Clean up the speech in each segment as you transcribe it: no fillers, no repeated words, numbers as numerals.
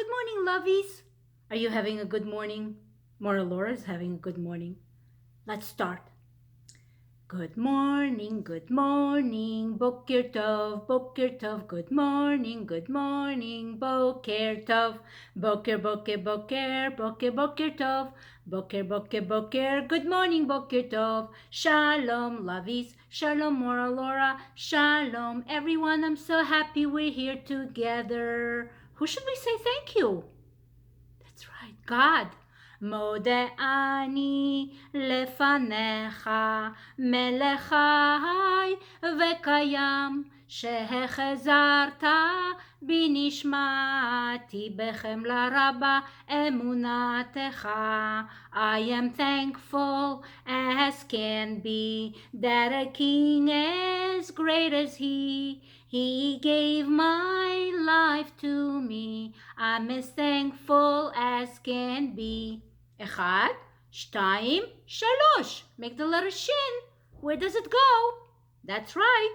Good morning, lovies. Are you having a good morning? Morah Lora is having a good morning. Let's start. Good morning, Boker Tov, good morning, Boker Tov, Boker Tov, Boker, good morning, Boker Tov, Shalom, lovies, Shalom, Morah Lora, Shalom, everyone, I'm so happy we're here together. Who should we say thank you? That's right, God. מודה אני לפניך מלך חי וקיים שהחזרת בי נשמתי בחמלה רבה אמונתך. I am thankful as can be that a king as great as he gave my life to me. I'm as thankful as can be. אחד, שתיים, שלוש. Make the letter shin. Where does it go? That's right.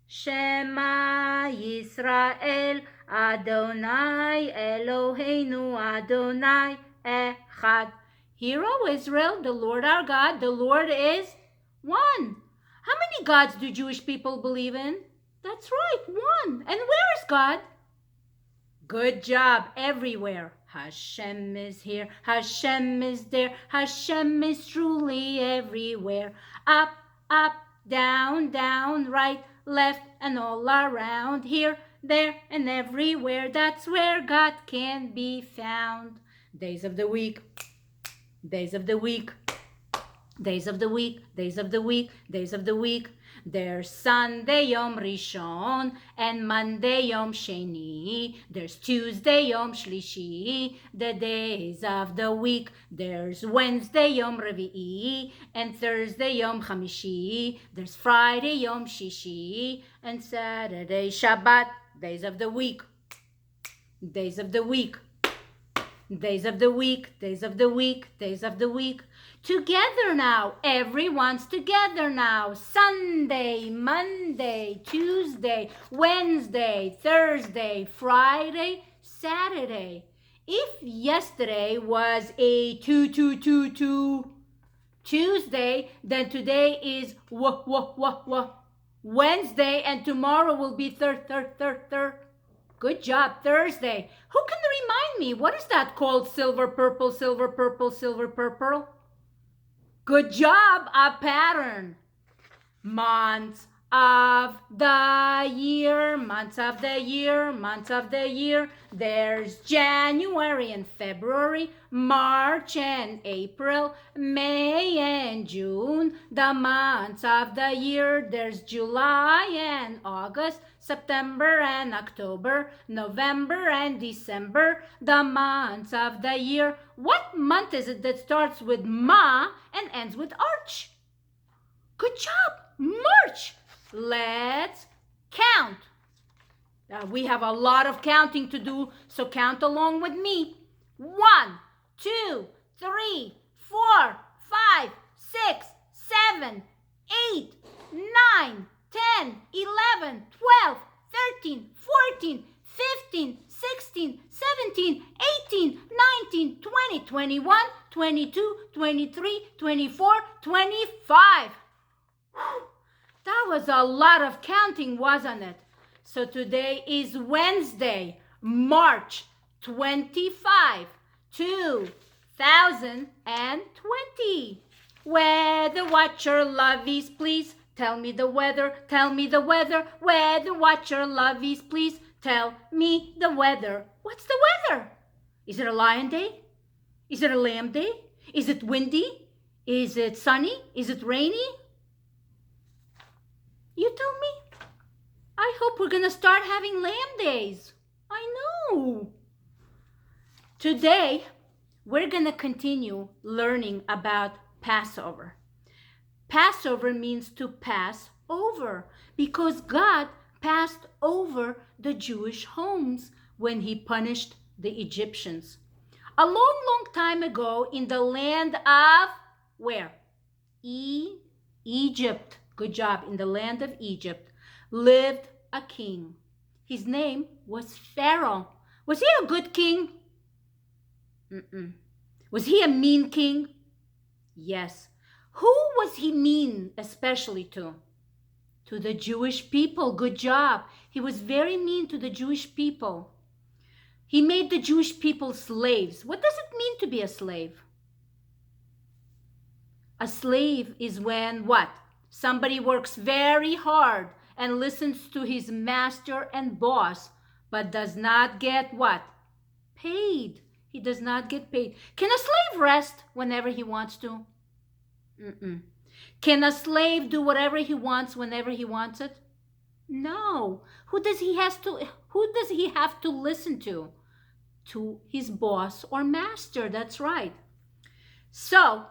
Shema Yisrael, Adonai Eloheinu, Adonai Echad. Hear, O Israel, the Lord our God, the Lord is one. How many gods do Jewish people believe in? That's right, one. And where is God? Good job, everywhere. Hashem is here, Hashem is there, Hashem is truly everywhere. Up, up, down, right, left, and all around. Here, there, and everywhere. That's where God can be found. Days of the week, days of the week, days of the week, days of the week, days of the week. There's Sunday Yom Rishon and Monday Yom Sheni. There's Tuesday Yom Shlishi, the days of the week. There's Wednesday Yom Revi'i and Thursday Yom Chamishi. There's Friday Yom Shishi and Saturday Shabbat. Days of the week. Days of the week. Days of the week, days of the week, days of the week. Together now, everyone's together now. Sunday, Monday, Tuesday, Wednesday, Thursday, Friday, Saturday. If yesterday was a 2 Tuesday, then today is Wednesday, and tomorrow will be third. Good job, Thursday. Who can remind me, what is that called? Silver, purple, silver, purple, silver, purple? Good job, a pattern. Months of the year, months of the year, months of the year. There's January and February, March and April, May and June. The months of the year, there's July and August, September and October, November and December. The months of the year. What month is it that starts with Ma and ends with Arch? Good job, March. Let's count. We have a lot of counting to do, so count along with me. 1, 2, 3, 4, 5, 6, 7, 8, 9, 10, 11, 12, 13, 14, 15, 16, 17, 18, 19, 20, 21, 22, 23, 24, 25. That was a lot of counting, wasn't it? So today is Wednesday, March 25, 2020. Weather watcher lovies, please tell me the weather. Tell me the weather. Weather watcher lovies, please tell me the weather. What's the weather? Is it a lion day? Is it a lamb day? Is it windy? Is it sunny? Is it rainy? You tell me. I hope we're going to start having lamb days. I know. Today, we're going to continue learning about Passover. Passover means to pass over because God passed over the Jewish homes when he punished the Egyptians. A long time ago in the land of where? Egypt. Good job. In the land of Egypt lived a king. His name was Pharaoh. Was he a good king? Mm-mm. Was he a mean king? Yes. Who was he mean especially to? To the Jewish people. Good job. He was very mean to the Jewish people. He made the Jewish people slaves. What does it mean to be a slave? A slave is when what? Somebody works very hard and listens to his master and boss, but does not get what? Paid. He does not get paid. Can a slave rest whenever he wants to? Mm-mm. Can a slave do whatever he wants whenever he wants it? No. Who does he have to listen to? To his boss or master. That's right. So,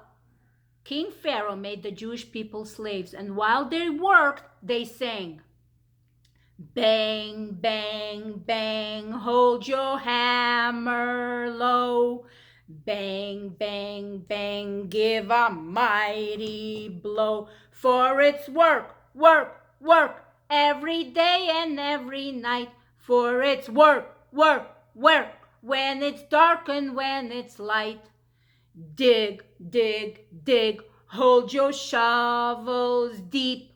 King Pharaoh made the Jewish people slaves, and while they worked, they sang, bang, bang, bang, hold your hammer low. Bang, bang, bang, give a mighty blow. For it's work, work, work, every day and every night. For it's work, work, work, when it's dark and when it's light. Dig, dig, dig, hold your shovels deep.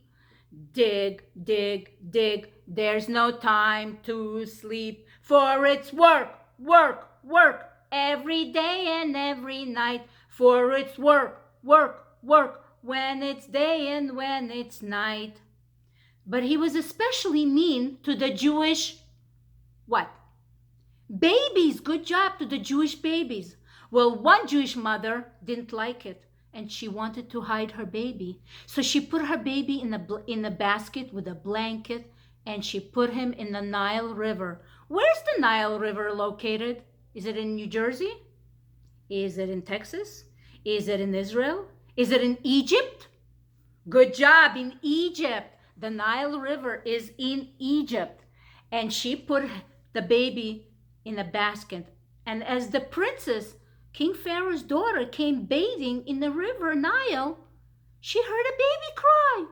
Dig, dig, dig, there's no time to sleep. For it's work, work, work, every day and every night. For it's work, work, work, when it's day and when it's night. But he was especially mean to the Jewish, what? Babies. Good job to the Jewish babies. Well, one Jewish mother didn't like it, and she wanted to hide her baby. So she put her baby in a basket with a blanket, and she put him in the Nile River. Where's the Nile River located? Is it in New Jersey? Is it in Texas? Is it in Israel? Is it in Egypt? Good job, in Egypt. The Nile River is in Egypt. And she put the baby in a basket. And as the princess, King Pharaoh's daughter, came bathing in the river Nile, she heard a baby cry.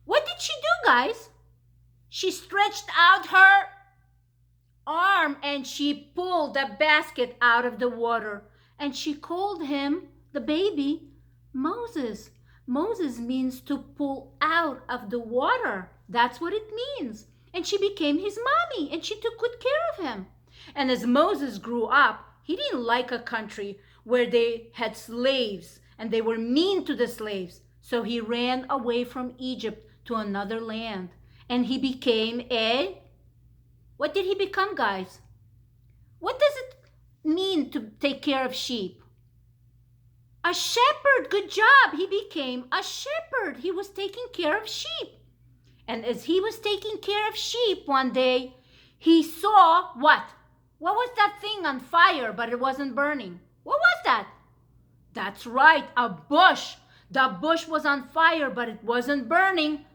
What did she do, guys? She stretched out her arm and she pulled the basket out of the water. And she called him, the baby, Moses. Moses means to pull out of the water. That's what it means. And she became his mommy, and she took good care of him. And as Moses grew up, he didn't like a country where they had slaves and they were mean to the slaves. So he ran away from Egypt to another land. And he became what did he become, guys? What does it mean to take care of sheep? A shepherd. Good job. He became a shepherd. He was taking care of sheep. And as he was taking care of sheep one day, he saw what? What was that thing on fire, but it wasn't burning? What was that? That's right, a bush. The bush was on fire, but it wasn't burning.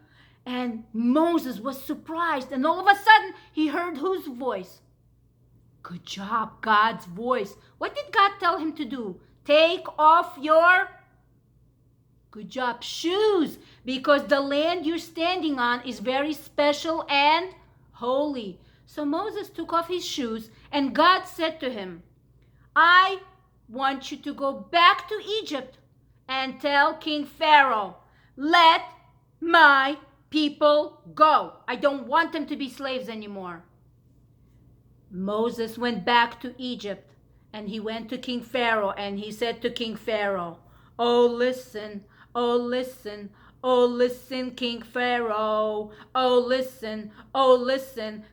And Moses was surprised. And all of a sudden, he heard whose voice? Good job, God's voice. What did God tell him to do? Take off your, good job, shoes, because the land you're standing on is very special and holy. So Moses took off his shoes, and God said to him, I want you to go back to Egypt and tell King Pharaoh, let my people go. I don't want them to be slaves anymore. Moses went back to Egypt, and he went to King Pharaoh, and he said to King Pharaoh, oh, listen, oh, listen, oh, listen, King Pharaoh. Oh, listen,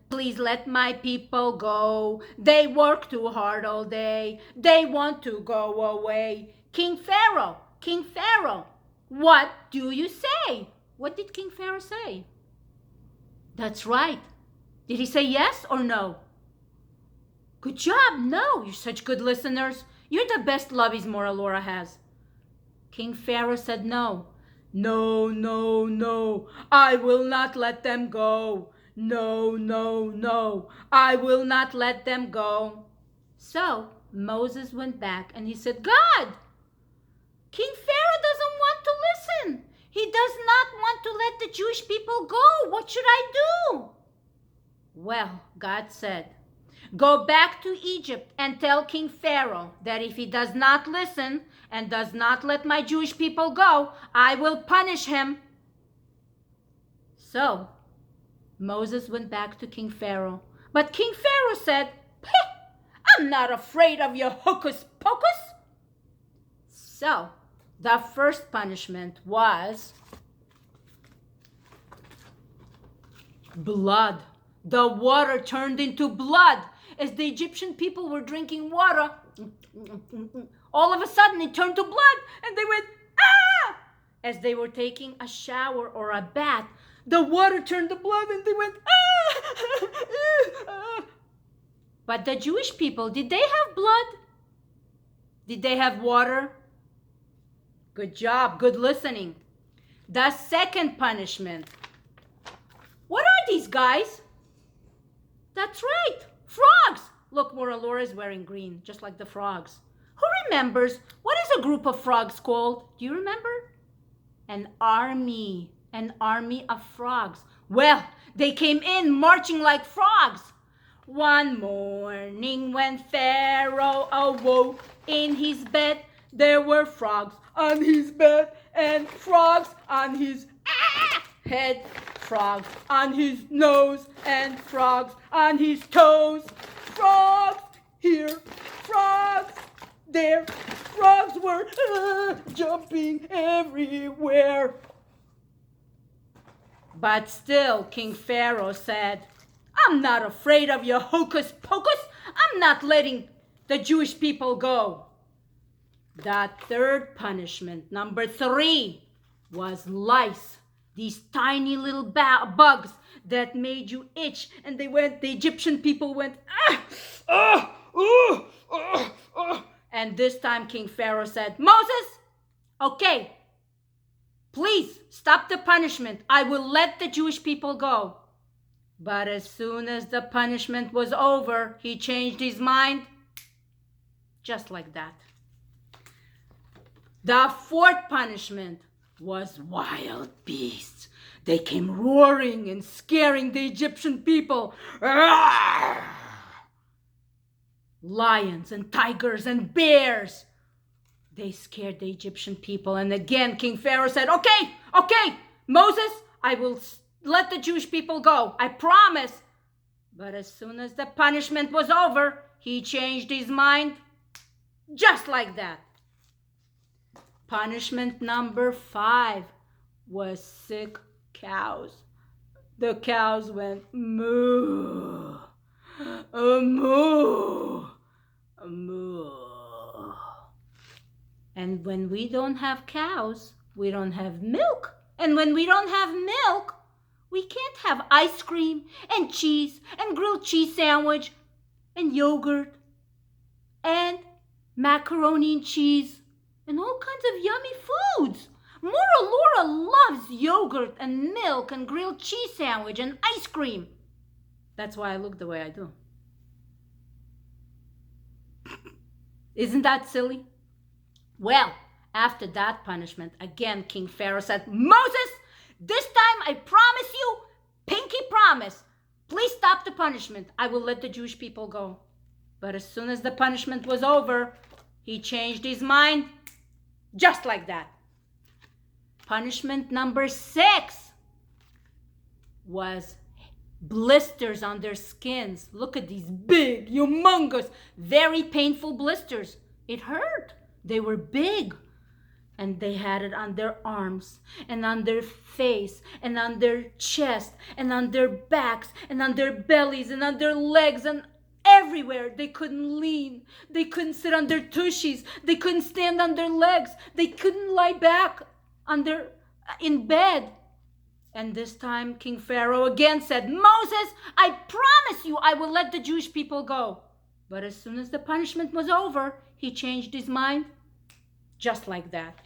please let my people go. They work too hard all day. They want to go away. King Pharaoh, what do you say? What did King Pharaoh say? That's right. Did he say yes or no? Good job. No, you're such good listeners. You're the best lovies Morah Lora has. King Pharaoh said no. No, no, no. I will not let them go. No, no, no. I will not let them go. So Moses went back and he said, God, King Pharaoh doesn't want to listen. He does not want to let the Jewish people go. What should I do? Well, God said, go back to Egypt and tell King Pharaoh that if he does not listen and does not let my Jewish people go, I will punish him. So Moses went back to King Pharaoh. But King Pharaoh said, I'm not afraid of your hocus pocus. So the first punishment was blood. The water turned into blood. As the Egyptian people were drinking water, all of a sudden it turned to blood and they went, ah! As they were taking a shower or a bath, the water turned to blood and they went, ah! But the Jewish people, did they have blood? Did they have water? Good job, good listening. The second punishment. What are these guys? That's right, frogs. Look, Morah Lora is wearing green, just like the frogs. Who remembers, what is a group of frogs called? Do you remember? An army of frogs. Well, they came in marching like frogs. One morning when Pharaoh awoke in his bed, there were frogs on his bed and frogs on his head, frogs on his nose and frogs on his toes. Frogs here, frogs there. Frogs were jumping everywhere. But still, King Pharaoh said, I'm not afraid of your hocus pocus. I'm not letting the Jewish people go. The third punishment, number 3, was lice. These tiny little bugs that made you itch. And the Egyptian people went, And this time King Pharaoh said, Moses, okay, please stop the punishment. I will let the Jewish people go. But as soon as the punishment was over, he changed his mind. Just like that. The fourth punishment was wild beasts. They came roaring and scaring the Egyptian people. Lions and tigers and bears. They scared the Egyptian people. And again, King Pharaoh said, okay, Moses, I will let the Jewish people go. I promise. But as soon as the punishment was over, he changed his mind. Just like that. Punishment number 5 was sick cows. The cows went moo, moo, moo. And when we don't have cows, we don't have milk. And when we don't have milk, we can't have ice cream and cheese and grilled cheese sandwich and yogurt and macaroni and cheese and all kinds of yummy foods. Morah Lora loves yogurt and milk and grilled cheese sandwich and ice cream. That's why I look the way I do. Isn't that silly? Well, after that punishment, again, King Pharaoh said, Moses, this time I promise you, pinky promise, please stop the punishment. I will let the Jewish people go. But as soon as the punishment was over, he changed his mind. Just like that. Punishment number 6 was blisters on their skins. Look at these big, humongous, very painful blisters. It hurt. They were big. And they had it on their arms and on their face and on their chest and on their backs and on their bellies and on their legs and everywhere. They couldn't lean. They couldn't sit on their tushies. They couldn't stand on their legs. They couldn't lie back in bed. And this time King Pharaoh again said, Moses, I promise you I will let the Jewish people go. But as soon as the punishment was over, he changed his mind. Just like that.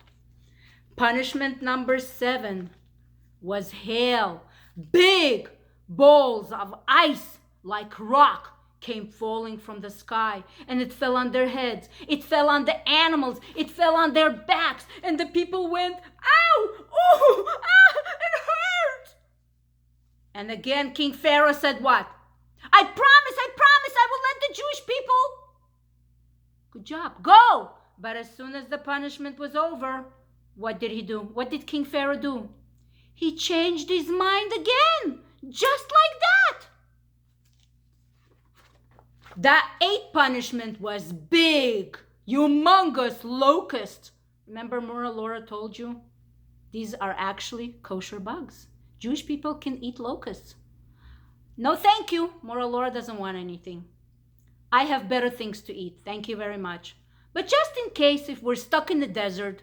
Punishment number 7 was hail. Big balls of ice like rock came falling from the sky, and it fell on their heads. It fell on the animals. It fell on their backs, and the people went, ow, ooh, ah, it hurt. And again, King Pharaoh said what? I promise, I will let the Jewish people. Good job, go. But as soon as the punishment was over, what did he do? What did King Pharaoh do? He changed his mind again, just like that. The eighth punishment was big, humongous locusts. Remember Morah Lora told you? These are actually kosher bugs. Jewish people can eat locusts. No, thank you. Morah Lora doesn't want anything. I have better things to eat. Thank you very much. But just in case if we're stuck in the desert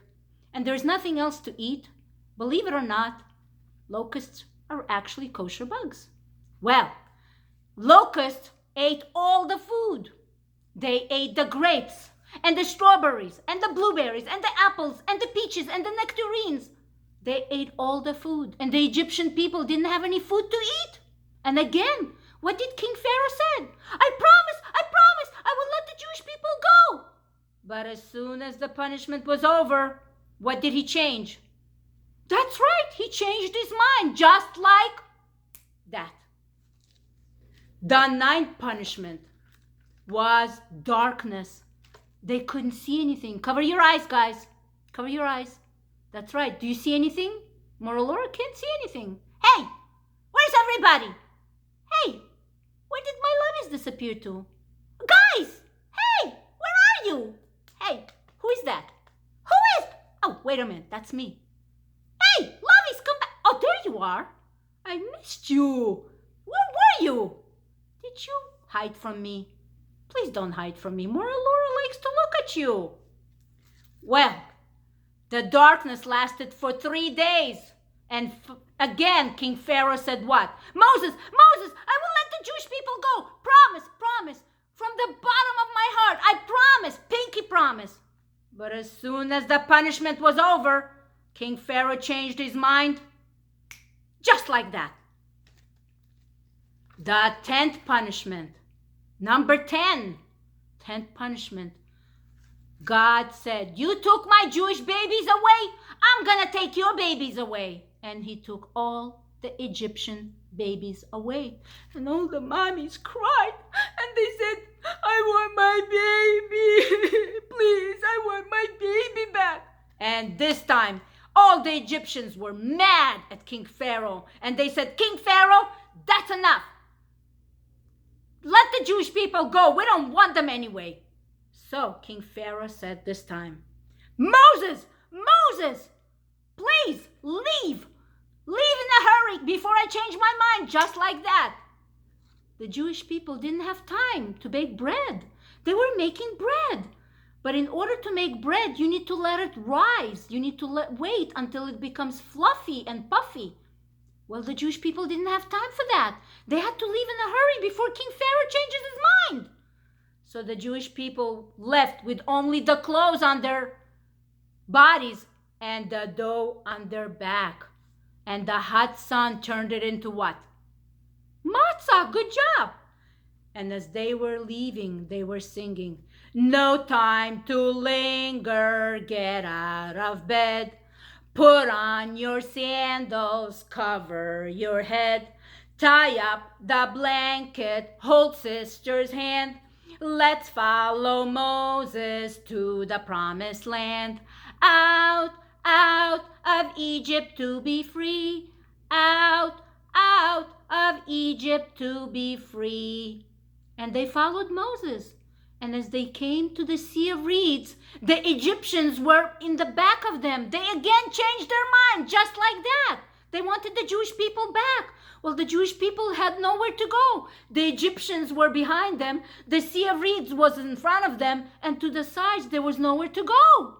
and there's nothing else to eat, believe it or not, locusts are actually kosher bugs. Well, locusts ate all the food. They ate the grapes and the strawberries and the blueberries and the apples and the peaches and the nectarines. They ate all the food, and the Egyptian people didn't have any food to eat. And again, what did King Pharaoh say? I promise, I will let the Jewish people go. But as soon as the punishment was over, what did he change? That's right, he changed his mind, just like that. The ninth punishment was darkness. They couldn't see anything. Cover your eyes, guys. Cover your eyes. That's right. Do you see anything? Morah Lora can't see anything. Hey, where's everybody? Hey, where did my levies disappear to? Guys, hey, where are you? Hey, who is that? Who is? Oh, wait a minute. That's me. Hey, levies, come back. Oh, there you are. I missed you. Where were you? Did you hide from me? Please don't hide from me. Morah Lora likes to look at you. Well, the darkness lasted for 3 days. And again, King Pharaoh said what? Moses, I will let the Jewish people go. Promise. From the bottom of my heart, I promise. Pinky promise. But as soon as the punishment was over, King Pharaoh changed his mind. Just like that. The 10th punishment. Number 10. 10th punishment. God said, you took my Jewish babies away. I'm going to take your babies away. And he took all the Egyptian babies away. And all the mommies cried. And they said, I want my baby. Please, I want my baby back. And this time, all the Egyptians were mad at King Pharaoh. And they said, King Pharaoh, that's enough. Let the Jewish people go. We don't want them anyway. So King Pharaoh said this time, Moses, please leave. Leave in a hurry before I change my mind, just like that. The Jewish people didn't have time to bake bread. They were making bread. But in order to make bread, you need to let it rise. You need to wait until it becomes fluffy and puffy. Well, the Jewish people didn't have time for that. They had to leave in a hurry before King Pharaoh changes his mind. So the Jewish people left with only the clothes on their bodies and the dough on their back. And the hot sun turned it into what? Matzah, good job. And as they were leaving, they were singing, no time to linger, get out of bed. Put on your sandals, cover your head. Tie up the blanket, hold sister's hand. Let's follow Moses to the promised land. Out of Egypt to be free. Out of Egypt to be free. And they followed Moses. And as they came to the Sea of Reeds, the Egyptians were in the back of them. They again changed their mind, just like that. They wanted the Jewish people back. Well, the Jewish people had nowhere to go. The Egyptians were behind them. The Sea of Reeds was in front of them. And to the sides, there was nowhere to go.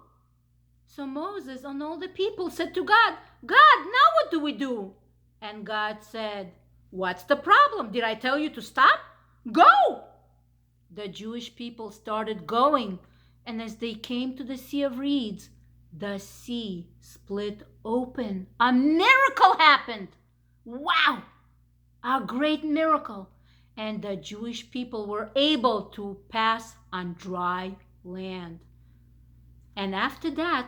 So Moses and all the people said to God, God, now what do we do? And God said, what's the problem? Did I tell you to stop? Go! The Jewish people started going. And as they came to the Sea of Reeds, the sea split open. A miracle happened. Wow! A great miracle. and the Jewish people were able to pass on dry land. And after that,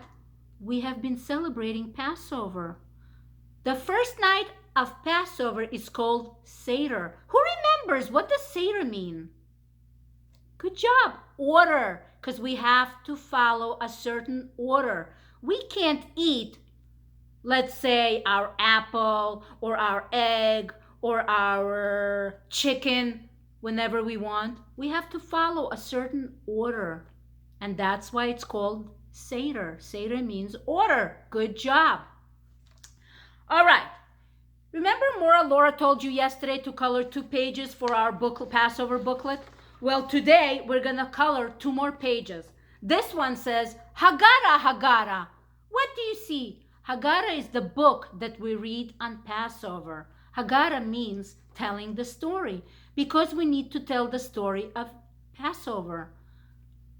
we have been celebrating Passover. The first night of Passover is called Seder. Who remembers what does Seder mean? Good job. Order, because we have to follow a certain order. We can't eat, let's say, our apple or our egg or our chicken whenever we want. We have to follow a certain order. And that's why it's called Seder. Seder means order. Good job. All right. Remember Morah Lora told you yesterday to color 2 pages for our book, Passover booklet? Well, today we're going to color 2 more pages. This one says, Haggadah, Haggadah. What do you see? Haggadah is the book that we read on Passover. Haggadah means telling the story, because we need to tell the story of Passover.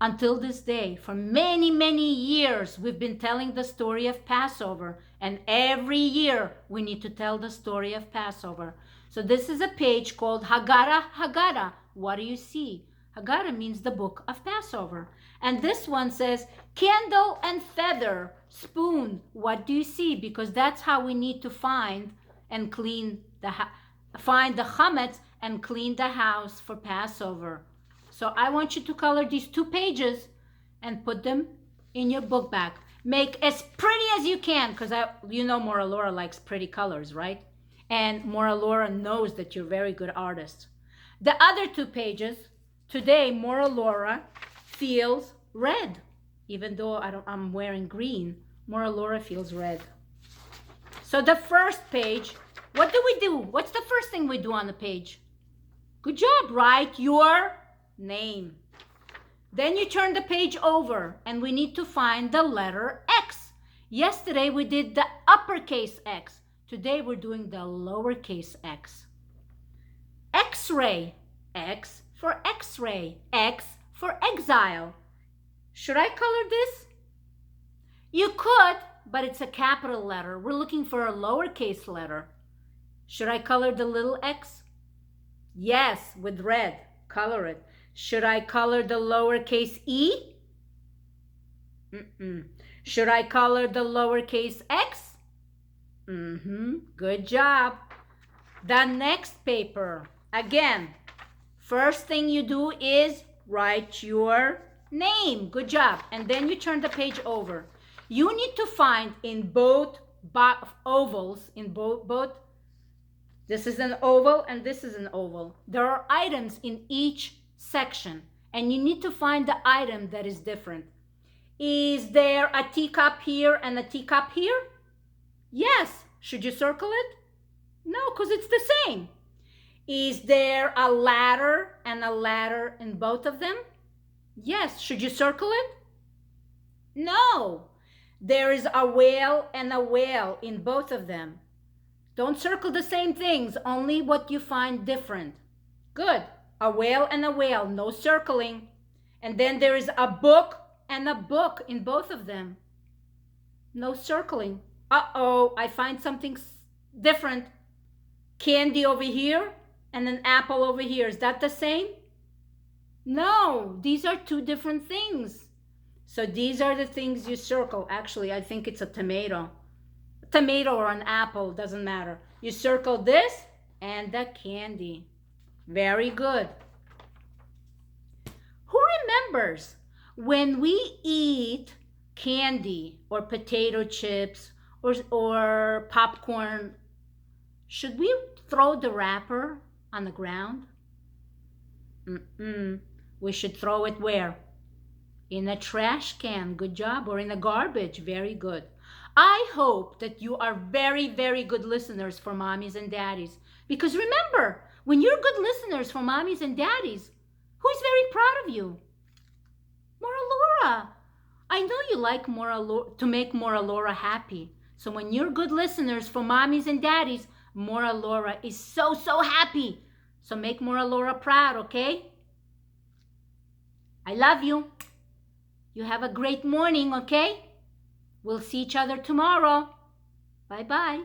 Until this day, for many, many years, we've been telling the story of Passover. And every year, we need to tell the story of Passover. So this is a page called Haggadah, Haggadah. What do you see? Haggadah means the book of Passover. And this one says, candle and feather, spoon. What do you see? Because that's how we need to find and clean find the chametz and clean the house for Passover. So I want you to color these 2 pages and put them in your book bag. Make as pretty as you can, because you know Morah Lora likes pretty colors, right? And Morah Lora knows that you're very good artists. The other 2 pages, today Morah Lora feels red. Even though I'm wearing green, Morah Lora feels red. So the first page, what do we do? What's the first thing we do on the page? Good job, write your name. Then you turn the page over and we need to find the letter X. Yesterday we did the uppercase X. Today we're doing the lowercase x. X-ray. X for X-ray. X for exile. Should I color this? You could, but it's a capital letter. We're looking for a lowercase letter. Should I color the little x? Yes, with red. Color it. Should I color the lowercase e? Should I color the lowercase x? Good job. The next paper. Again, first thing you do is write your name. Good job. And then you turn the page over. You need to find in both ovals, in both, this is an oval and this is an oval. There are items in each section and you need to find the item that is different. Is there a teacup here and a teacup here? Yes. Should you circle it? No, because it's the same. Is there a ladder and a ladder in both of them? Yes. Should you circle it? No. There is a whale and a whale in both of them. Don't circle the same things, only what you find different. Good. A whale and a whale, no circling. And then there is a book and a book in both of them. No circling. Uh-oh, I find something different. Candy over here and an apple over here. Is that the same? No, these are 2 different things. So these are the things you circle. Actually, I think it's a tomato. A tomato or an apple, doesn't matter. You circle this and the candy. Very good. Who remembers when we eat candy or potato chips or popcorn, should we throw the wrapper on the ground? We should throw it where? In a trash can. Good job. Or in a garbage. Very good. I hope that you are very, very good listeners for mommies and daddies. Because remember, when you're good listeners for mommies and daddies, who's very proud of you? Morah Lora. I know you like to make Morah Lora happy. So when you're good listeners for mommies and daddies, Morah Lora is so, so happy. So make Morah Lora proud, okay? I love you. You have a great morning, okay? We'll see each other tomorrow. Bye-bye.